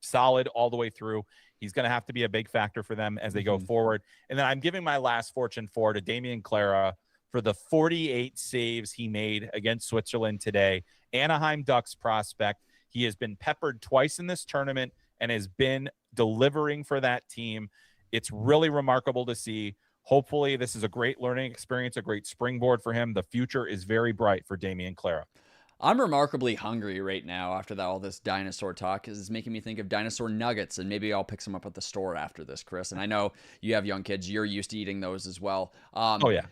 solid all the way through. He's going to have to be a big factor for them as they go forward. And then I'm giving my last Fortune 4 to Damian Clara for the 48 saves he made against Switzerland today. Anaheim Ducks prospect. He has been peppered twice in this tournament and has been delivering for that team. It's really remarkable to see. Hopefully this is a great learning experience, a great springboard for him. The future is very bright for Damian Clara. I'm remarkably hungry right now after all this dinosaur talk, because it's making me think of dinosaur nuggets, and maybe I'll pick some up at the store after this, Chris. And I know you have young kids. You're used to eating those as well. Oh, yeah.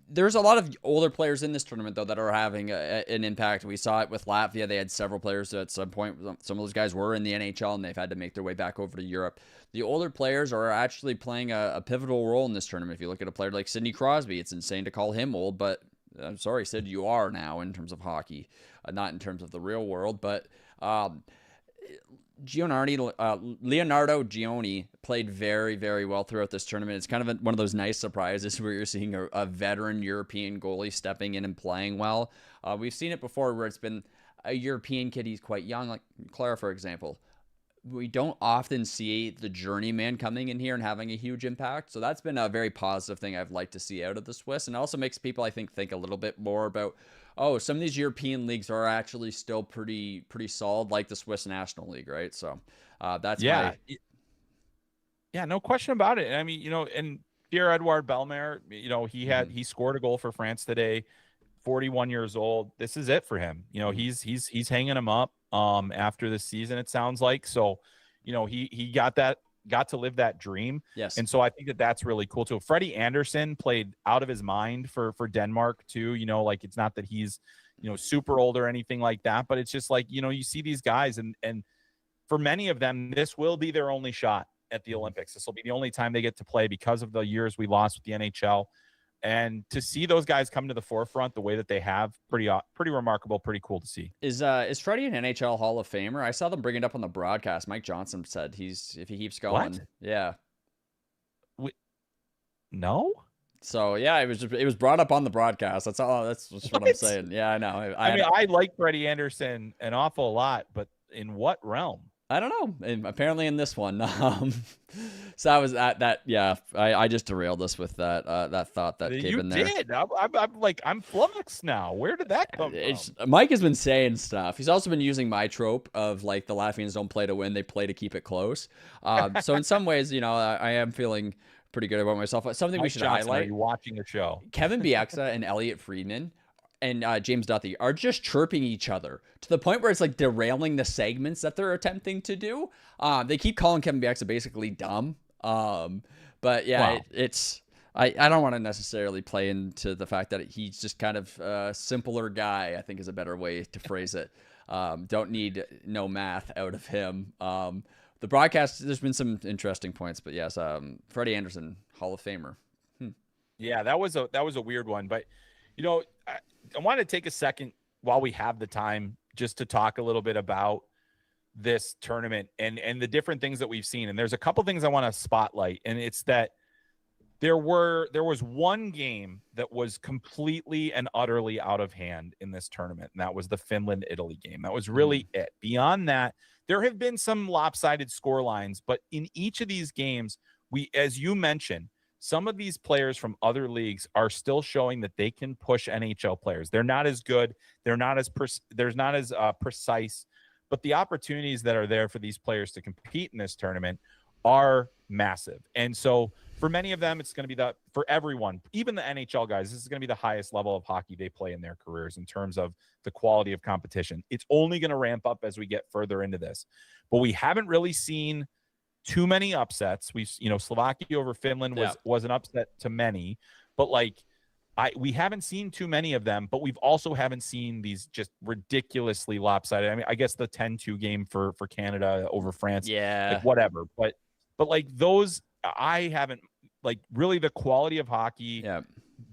There's a lot of older players in this tournament, though, that are having an impact. We saw it with Latvia. They had several players at some point. Some of those guys were in the NHL, and they've had to make their way back over to Europe. The older players are actually playing a pivotal role in this tournament. If you look at a player like Sidney Crosby, it's insane to call him old, but I'm sorry, Sid, you are now in terms of hockey, not in terms of the real world. But Leonardo Giannoni played very, very well throughout this tournament. It's kind of one of those nice surprises where you're seeing a veteran European goalie stepping in and playing well. We've seen it before where it's been a European kid. He's quite young, like Clara, for example. We don't often see the journeyman coming in here and having a huge impact. So that's been a very positive thing I've liked to see out of the Swiss. And it also makes people, I think a little bit more about, some of these European leagues are actually still pretty solid, like the Swiss National League, right? So that's yeah, no question about it. I mean, and Pierre-Edouard Bellemare, he scored a goal for France today, 41 years old. This is it for him. He's hanging him up after this season, it sounds like. So, he got to live that dream. Yes. And so I think that's really cool too. Freddie Anderson played out of his mind for Denmark too. It's not that he's, super old or anything like that, but it's just you see these guys and for many of them, this will be their only shot at the Olympics. This will be the only time they get to play because of the years we lost with the NHL. And to see those guys come to the forefront the way that they have, pretty remarkable, pretty cool to see. Is Freddie an NHL Hall of Famer? I saw them bring it up on the broadcast. Mike Johnson said if he keeps going. What? Yeah. No? So yeah, it was brought up on the broadcast. That's all. That's just what I'm saying. Yeah, I know. I like Freddie Anderson an awful lot, but in what realm? I don't know. And apparently in this one. So I was at that. Yeah, I just derailed us with that thought that came in there. You did. I'm flummoxed now. Where did that come from? Mike has been saying stuff. He's also been using my trope of the Latvians don't play to win; they play to keep it close. So in some ways, I am feeling pretty good about myself. Something we should highlight. Are you watching the show? Kevin Bieksa and Elliot Friedman and James Duthie are just chirping each other to the point where it's derailing the segments that they're attempting to do. They keep calling Kevin Bieksa basically dumb. But yeah, wow. it's I don't want to necessarily play into the fact that he's just kind of a simpler guy, I think is a better way to phrase it. Don't need no math out of him. The broadcast, there's been some interesting points, but yes, Freddie Anderson, Hall of Famer. Yeah, that was a weird one. But, I want to take a second while we have the time just to talk a little bit about this tournament and the different things that we've seen. And there's a couple things I want to spotlight, and it's that there was one game that was completely and utterly out of hand in this tournament, and that was the Finland-Italy game. That was really it. Beyond that, there have been some lopsided score lines, but in each of these games, as you mentioned, some of these players from other leagues are still showing that they can push NHL players. They're not as good. They're not as precise, but the opportunities that are there for these players to compete in this tournament are massive. And so for many of them, it's going to be for everyone, even the NHL guys, this is going to be the highest level of hockey they play in their careers in terms of the quality of competition. It's only going to ramp up as we get further into this, but we haven't really seen too many upsets. Slovakia over Finland was an upset to many, but we haven't seen too many of them, but we've also haven't seen these just ridiculously lopsided. I mean, I guess the 10-2 game for Canada over France, whatever, but those, I haven't, really the quality of hockey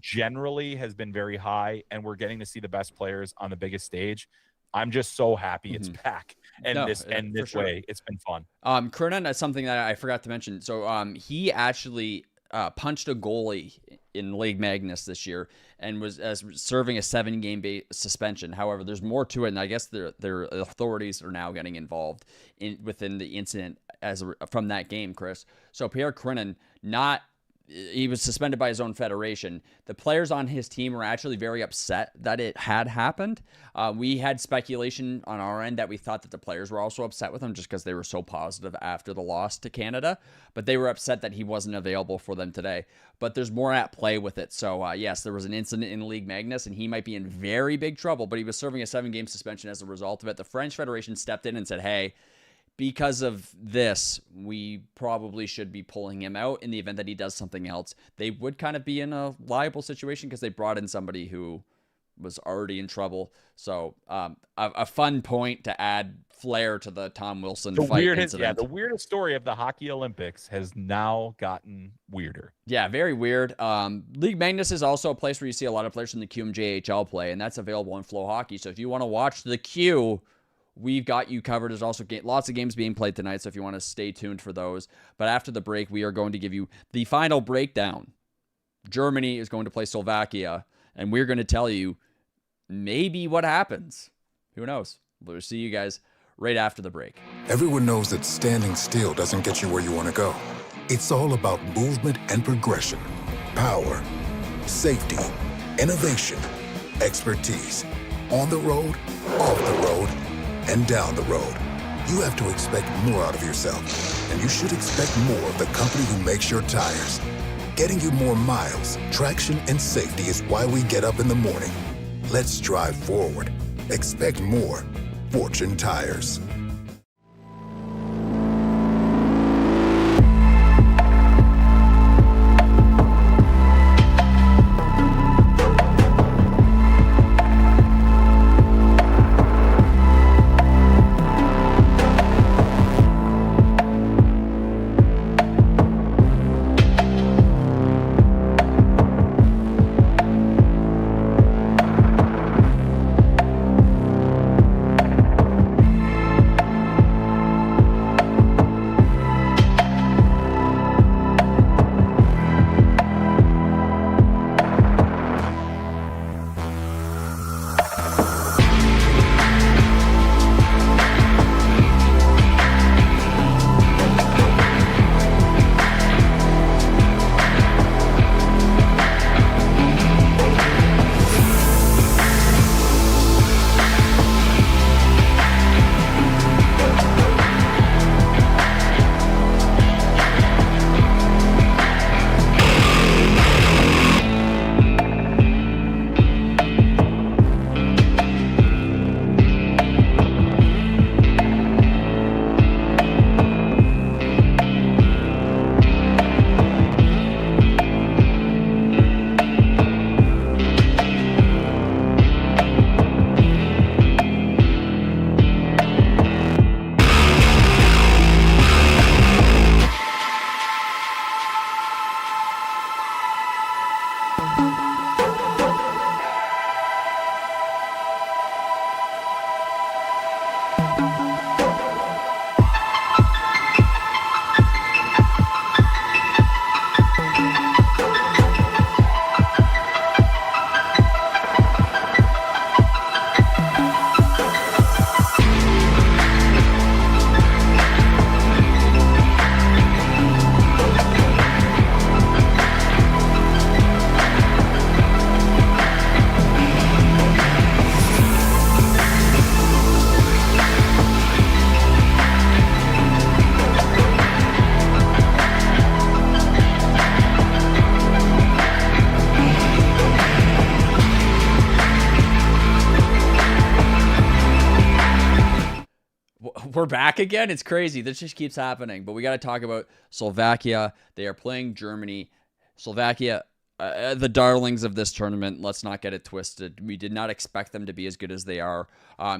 generally has been very high, and we're getting to see the best players on the biggest stage. I'm just so happy it's back, and this way it's been fun. Kernan is something that I forgot to mention. So he actually punched a goalie in League Magnus this year and was serving a 7-game suspension. However, there's more to it, and I guess their authorities are now getting involved within the incident from that game, Chris. So Pierre Kernan, he was suspended by his own federation. The players on his team were actually very upset that it had happened. We had speculation on our end that we thought that the players were also upset with him just because they were so positive after the loss to Canada, but they were upset that he wasn't available for them today. But there's more at play with it. So yes, there was an incident in League Magnus, and he might be in very big trouble, but he was serving a 7-game suspension as a result of it. The French Federation stepped in and said, hey, because of this, we probably should be pulling him out in the event that he does something else. They would kind of be in a liable situation because they brought in somebody who was already in trouble. So a fun point to add flair to the Tom Wilson fight incident. Yeah, the weirdest story of the Hockey Olympics has now gotten weirder. Yeah, very weird. League Magnus is also a place where you see a lot of players from the QMJHL play, and that's available on FloHockey. So if you want to watch the Q, we've got you covered. There's also lots of games being played tonight, so if you want to stay tuned for those. But after the break, we are going to give you the final breakdown. Germany is going to play Slovakia, and we're going to tell you maybe what happens. Who knows? We'll see you guys right after the break. Everyone knows that standing still doesn't get you where you want to go. It's all about movement and progression, power, safety, innovation, expertise. On the road, off the road, and down the road. You have to expect more out of yourself, and you should expect more of the company who makes your tires. Getting you more miles, traction, and safety is why we get up in the morning. Let's drive forward. Expect more. Fortune Tires. We're back again. It's crazy. This just keeps happening. But we got to talk about Slovakia. They are playing Germany. Slovakia, the darlings of this tournament. Let's not get it twisted. We did not expect them to be as good as they are.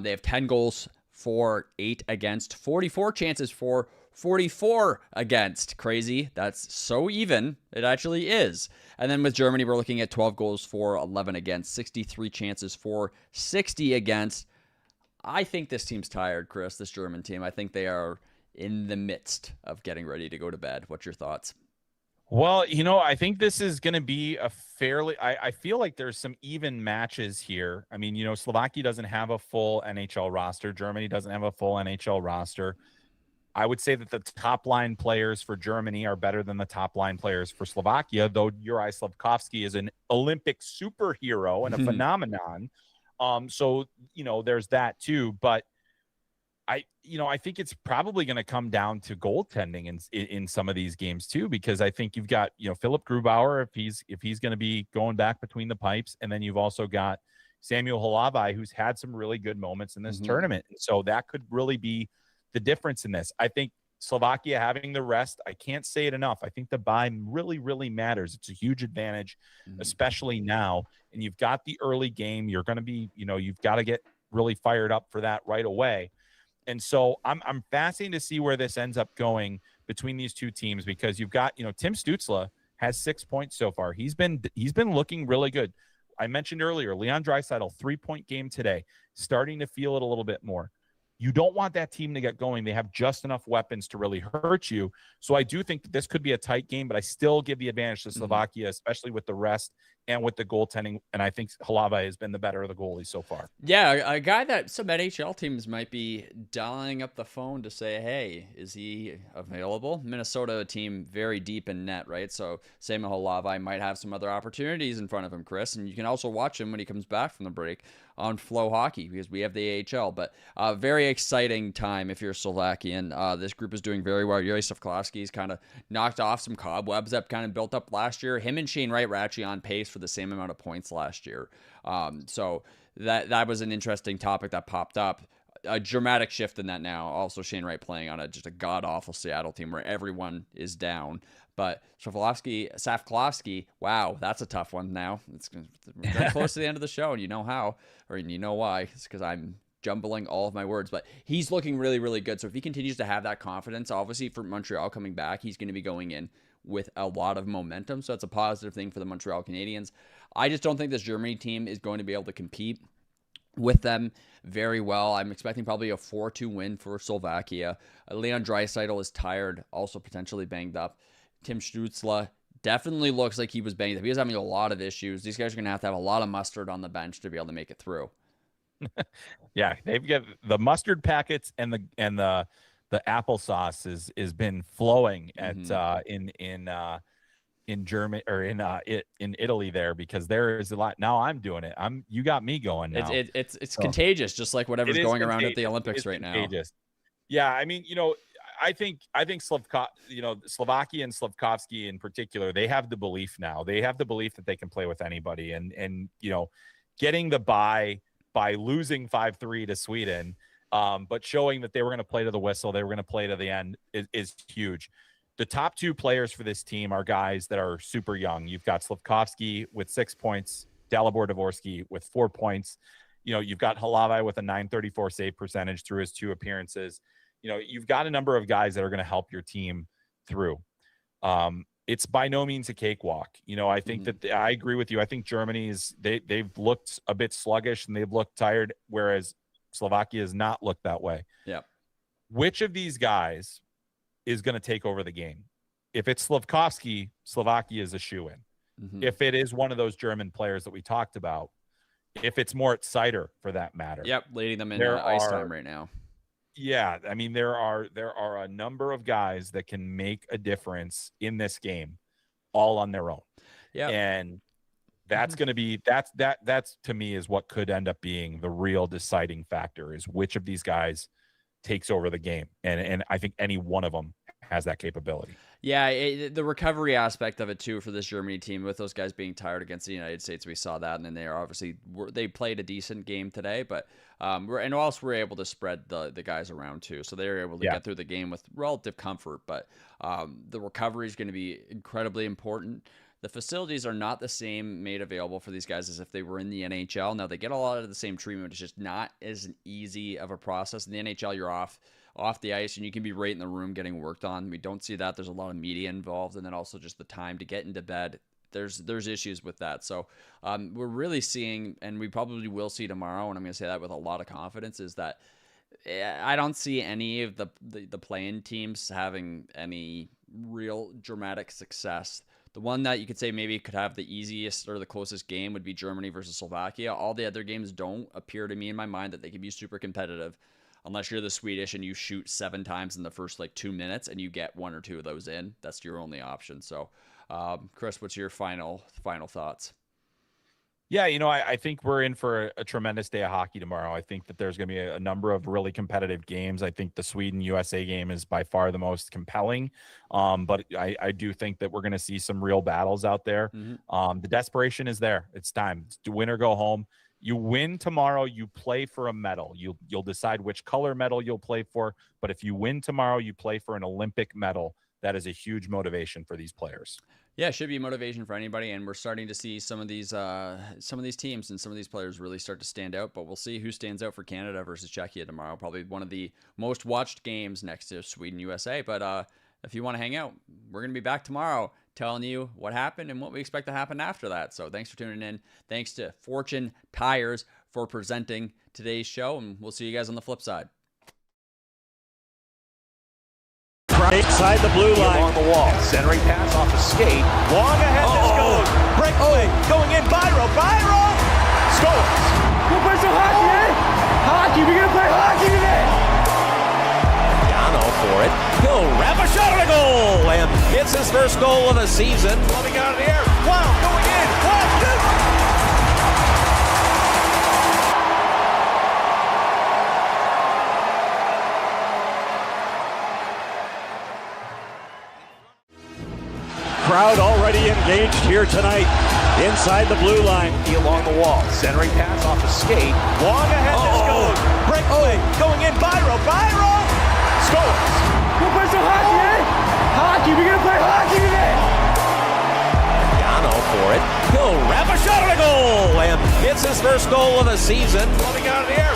They have 10 goals for 8 against, 44 chances for 44 against. Crazy. That's so even. It actually is. And then with Germany, we're looking at 12 goals for 11 against, 63 chances for 60 against. I think this team's tired, Chris, this German team. I think they are in the midst of getting ready to go to bed. What's your thoughts? Well, I think this is going to be a fairly, I feel like there's some even matches here. I mean, Slovakia doesn't have a full NHL roster. Germany doesn't have a full NHL roster. I would say that the top line players for Germany are better than the top line players for Slovakia, though Juraj Slafkovský is an Olympic superhero and a phenomenon. So, there's that too, but I think it's probably going to come down to goaltending in some of these games too, because I think you've got, Philip Grubauer, if he's going to be going back between the pipes. And then you've also got Samuel Halavai, who's had some really good moments in this tournament. And so that could really be the difference in this. I think Slovakia having the rest, I can't say it enough. I think the bye really, really matters. It's a huge advantage, especially now. And you've got the early game. You're going to be, you've got to get really fired up for that right away. And so I'm fascinated to see where this ends up going between these two teams, because you've got, Tim Stützle has 6 points so far. He's been looking really good. I mentioned earlier, Leon Draisaitl, 3-point game today, starting to feel it a little bit more. You don't want that team to get going. They have just enough weapons to really hurt you. So I do think that this could be a tight game, but I still give the advantage to Slovakia, especially with the rest and with the goaltending. And I think Halavai has been the better of the goalies so far. Yeah, a guy that some NHL teams might be dialing up the phone to say, hey, is he available? Minnesota, a team very deep in net, right? So Samuel Halavai might have some other opportunities in front of him, Chris. And you can also watch him when he comes back from the break on FloHockey, because we have the AHL. But very exciting time if you're Slovakian. This group is doing very well. Juraj Slafkovský's kind of knocked off some cobwebs that kind of built up last year. Him and Shane Wright were actually on pace for the same amount of points last year. So that was an interesting topic that popped up. A dramatic shift in that now. Also, Shane Wright playing on just a god-awful Seattle team where everyone is down. But Slafkovský, wow, that's a tough one now. We're getting close to the end of the show, and you know how, or you know why. It's because I'm jumbling all of my words. But he's looking really, really good. So if he continues to have that confidence, obviously for Montreal coming back, he's going to be going in with a lot of momentum. So that's a positive thing for the Montreal Canadiens. I just don't think this Germany team is going to be able to compete with them very well. I'm expecting probably a 4-2 win for Slovakia. Leon Draisaitl is tired, also potentially banged up. Tim Stützle definitely looks like he was banged up. He was having a lot of issues. These guys are going to have a lot of mustard on the bench to be able to make it through. Yeah, they've got the mustard packets and the applesauce is been flowing at in Germany or in Italy there, because there is a lot. Now I'm doing it. You got me going now. It's contagious, just like whatever's going around at the Olympics right contagious. Now. Yeah, I mean, I think Slovakia and Slafkovský in particular, they have the belief now. They have the belief that they can play with anybody, and getting the bye by losing 5-3 to Sweden, but showing that they were going to play to the whistle, they were going to play to the end is huge. The top two players for this team are guys that are super young. You've got Slafkovský with 6 points, Dalibor Dvorsky with 4 points. You've got Halavai with a .934 save percentage through his 2 appearances. You've got a number of guys that are going to help your team through. It's by no means a cakewalk. I think that I agree with you. I think Germany's they've looked a bit sluggish and they've looked tired, whereas Slovakia has not looked that way. Yeah. Which of these guys is going to take over the game? If it's Slafkovský, Slovakia is a shoo-in. If it is one of those German players that we talked about, if it's Moritz Seider for that matter. Yep, leading them in ice time right now. Yeah, I mean there are a number of guys that can make a difference in this game, all on their own. Yeah, and that's going to be that's to me is what could end up being the real deciding factor, is which of these guys takes over the game, and I think any one of them has that capability. Yeah, the recovery aspect of it too for this Germany team, with those guys being tired against the United States, we saw that, and then they played a decent game today, but and also we're able to spread the guys around too, so they were able to get through the game with relative comfort. But the recovery is going to be incredibly important. The facilities are not the same made available for these guys as if they were in the NHL. Now they get a lot of the same treatment. It's just not as easy of a process. In the NHL, you're off the ice and you can be right in the room getting worked on. We don't see that. There's a lot of media involved, and then also just the time to get into bed. There's issues with that. So we're really seeing, and we probably will see tomorrow, and I'm going to say that with a lot of confidence, is that I don't see any of the play-in teams having any real dramatic success. The one that you could say maybe could have the easiest or the closest game would be Germany versus Slovakia. All the other games don't appear to me in my mind that they could be super competitive, unless you're the Swedish and you shoot 7 times in the first 2 minutes and you get 1 or 2 of those in. That's your only option. So, Chris, what's your final thoughts? Yeah, I think we're in for a tremendous day of hockey tomorrow. I think that there's going to be a number of really competitive games. I think the Sweden-USA game is by far the most compelling. But I do think that we're going to see some real battles out there. Mm-hmm. The desperation is there. It's time. It's win or go home. You win tomorrow, you play for a medal. You'll decide which color medal you'll play for. But if you win tomorrow, you play for an Olympic medal. That is a huge motivation for these players. Yeah, it should be motivation for anybody, and we're starting to see some of these teams and some of these players really start to stand out. But we'll see who stands out for Canada versus Czechia tomorrow. Probably one of the most watched games next to Sweden USA. But if you want to hang out, we're going to be back tomorrow telling you what happened and what we expect to happen after that. So thanks for tuning in. Thanks to Fortune Tires for presenting today's show, and we'll see you guys on the flip side. Inside the blue line. Along the wall. Centering pass off a skate. Long ahead this goes. Breakaway. Going in. Byro. Scores. We'll play some hockey, eh? Hockey. We're going to play hockey today. Yano for it. He'll wrap a shot on a goal. And gets his first goal of the season. Loving out of the air. Wow. Going in. 1, 2. Crowd already engaged here tonight inside the blue line. Along the wall. Centering pass off a skate. Long ahead this goes. Breakaway. Going in. Byro. Scores. We'll play some hockey, eh? Hockey. We're going to play hockey today. Yano for it. He'll wrap a shot on a goal. And gets his first goal of the season. Loving out of the air.